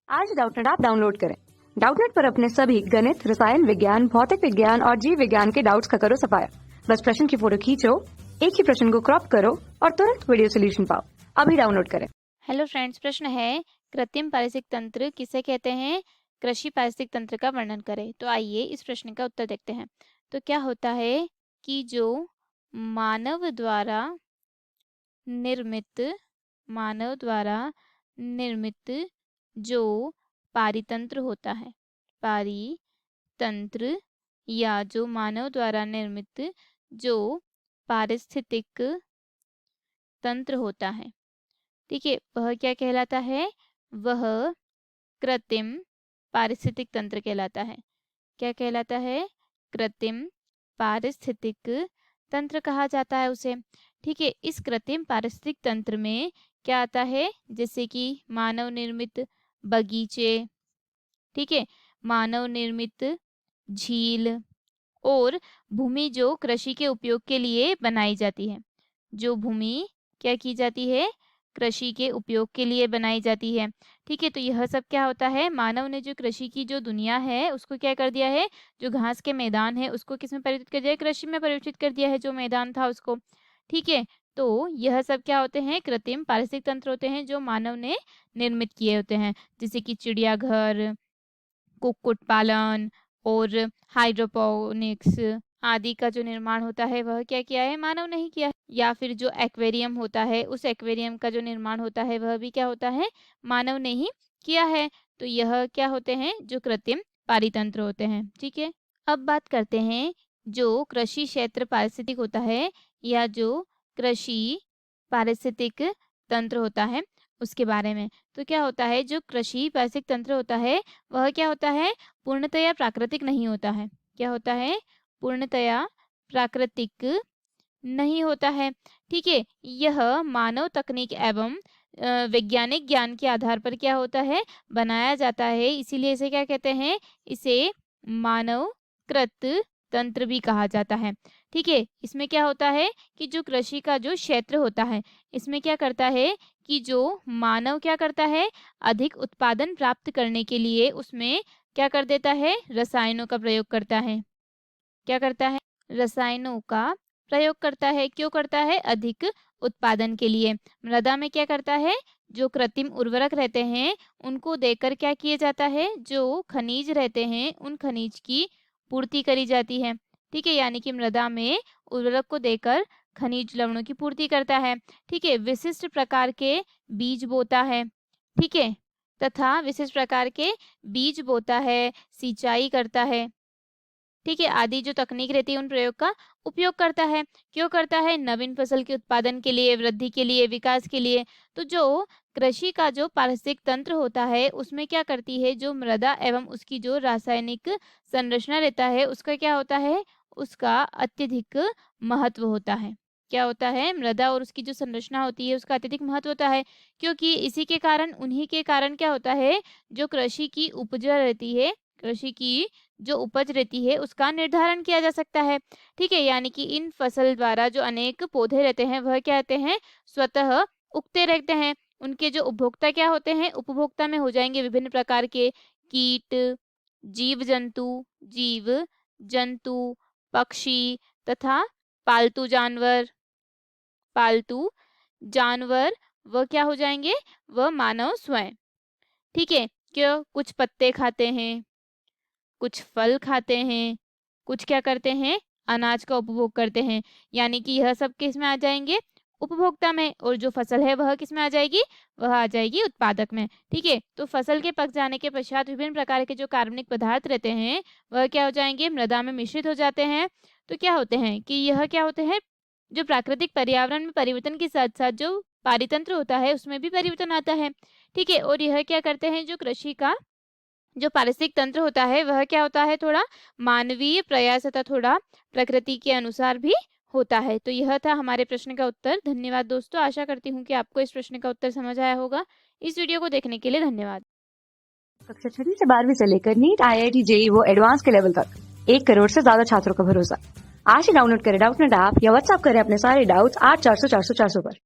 आज Doubtnut app download करें। Doubtnut पर अपने सभी गणित, रसायन विज्ञान, भौतिक विज्ञान और जीव विज्ञान के डाउट्स का करो सफाया। बस प्रश्न की फोटो खींचो, एक ही प्रश्न को क्रॉप करो और तुरंत वीडियो सोल्यूशन पाओ। अभी डाउनलोड करें। हेलो फ्रेंड्स, प्रश्न है कृत्रिम पारिस्थितिक तंत्र किसे कहते हैं? कृषि पारिस्थितिक तंत्र का वर्णन करें। तो आइए इस प्रश्न का उत्तर देखते हैं। तो क्या होता है कि जो मानव द्वारा निर्मित जो पारितंत्र होता है, पारितंत्र या जो मानव द्वारा निर्मित जो पारिस्थितिक तंत्र होता है, ठीक है, वह क्या कहलाता है? वह कृत्रिम पारिस्थितिक तंत्र कहलाता है। क्या कहलाता है? कृत्रिम पारिस्थितिक तंत्र कहा जाता है उसे। ठीक है, इस कृत्रिम पारिस्थितिक तंत्र में क्या आता है? जैसे कि मानव निर्मित बगीचे, ठीक है, मानव निर्मित झील और भूमि जो कृषि के उपयोग के लिए बनाई जाती है। जो भूमि क्या की जाती है? कृषि के उपयोग के लिए बनाई जाती है। ठीक है, तो यह सब क्या होता है? मानव ने जो कृषि की जो दुनिया है उसको क्या कर दिया है? जो घास के मैदान है उसको किस में परिवर्तित कर दिया है? कृषि में परिवर्तित कर दिया है, जो मैदान था उसको। ठीक है, तो यह सब क्या होते हैं? कृत्रिम पारिस्थितिक तंत्र होते हैं जो मानव ने निर्मित किए होते हैं, जैसे कि चिड़ियाघर, कुक्कुट पालन और हाइड्रोपोनिक्स आदि का जो निर्माण होता है वह क्या किया है? मानव ने ही किया है। या फिर जो एक्वेरियम होता है, उस एक्वेरियम का जो निर्माण होता है वह भी क्या होता है? मानव ने ही किया है। तो यह क्या होते हैं? जो कृत्रिम पारितंत्र होते हैं। ठीक है, अब बात करते हैं जो कृषि क्षेत्र पारिस्थितिक होता है या जो कृषि पारिस्थितिक तंत्र होता है उसके बारे में। तो क्या होता है? जो कृषि पारिस्थितिक तंत्र होता है वह क्या होता है? पूर्णतया प्राकृतिक नहीं होता है। क्या होता है? पूर्णतया प्राकृतिक नहीं होता है। ठीक है, यह मानव तकनीक एवं वैज्ञानिक ज्ञान के आधार पर क्या होता है? बनाया जाता है। इसीलिए इसे क्या कहते हैं? इसे मानवकृत तंत्र भी कहा जाता है। ठीक है, इसमें क्या होता है कि जो कृषि का जो क्षेत्र होता है इसमें क्या करता है कि जो मानव क्या करता है? अधिक उत्पादन प्राप्त करने के लिए उसमें क्या कर देता है? रसायनों का प्रयोग करता है। क्या करता है? रसायनों का प्रयोग करता है। क्यों करता है? अधिक उत्पादन के लिए। मृदा में क्या करता है? जो कृत्रिम उर्वरक रहते हैं उनको देकर क्या किया जाता है? जो खनिज रहते हैं उन खनिज की पूर्ति करी जाती है। ठीक है, यानी कि मृदा में उर्वरक को देकर खनिज लवणों की पूर्ति करता है। ठीक है, विशिष्ट प्रकार के बीज बोता है। ठीक है, तथा विशिष्ट प्रकार के बीज बोता है, सिंचाई करता है। ठीक है, आदि जो तकनीक रहती है उन प्रयोग का उपयोग करता है। क्यों करता है? नवीन फसल के उत्पादन के लिए, वृद्धि के लिए, विकास के लिए। तो जो कृषि का जो पारिस्थितिक तंत्र होता है उसमें क्या करती है? जो मृदा एवं उसकी जो रासायनिक संरचना रहता है उसका क्या होता है? उसका अत्यधिक महत्व होता है। क्या होता है? मृदा और उसकी जो संरचना होती है उसका अत्यधिक महत्व होता है, क्योंकि इसी के कारण, उन्हीं के कारण क्या होता है? जो कृषि की उपज रहती है, कृषि की जो उपज रहती है उसका निर्धारण किया जा सकता है। ठीक है, यानी कि इन फसल द्वारा जो अनेक पौधे रहते हैं वह क्या रहते हैं? स्वतः उगते रहते हैं। उनके जो उपभोक्ता क्या होते हैं? उपभोक्ता में हो जाएंगे विभिन्न प्रकार के कीट, जीव जंतु, पक्षी तथा पालतू जानवर। पालतू जानवर वह क्या हो जाएंगे? वह मानव स्वयं। ठीक है, क्यों? कुछ पत्ते खाते हैं, कुछ फल खाते हैं, कुछ क्या करते हैं? अनाज का उपभोग करते हैं। यानी कि यह सब किस में आ जाएंगे? उपभोक्ता में। और जो फसल है वह किस में आ जाएगी? वह आ जाएगी उत्पादक में। ठीक है, तो फसल के पक जाने के पश्चात विभिन्न प्रकार के जो कार्बनिक पदार्थ रहते हैं वह क्या हो जाएंगे? मृदा में मिश्रित हो जाते हैं। तो क्या होते हैं कि यह क्या होते हैं? जो प्राकृतिक पर्यावरण में परिवर्तन के साथ साथ जो पारितंत्र होता है उसमें भी परिवर्तन आता है। ठीक है, और यह क्या करते हैं? जो कृषि का जो पारिस्थितिक तंत्र होता है वह क्या होता है? थोड़ा मानवीय प्रयास तथा थोड़ा प्रकृति के अनुसार भी होता है। तो यह था हमारे प्रश्न का उत्तर। धन्यवाद दोस्तों, आशा करती हूँ कि आपको इस प्रश्न का उत्तर समझ आया होगा। इस वीडियो को देखने के लिए धन्यवाद। कक्षा 6 से 12वीं से लेकर नीट, IIT, JEE वो एडवांस के लेवल तक 1 करोड़ से ज्यादा छात्रों का भरोसा। आज ही डाउनलोड करें डाउटनेट ऐप या व्हाट्सएप करें अपने सारे डाउट्स 8400 400 400 पर।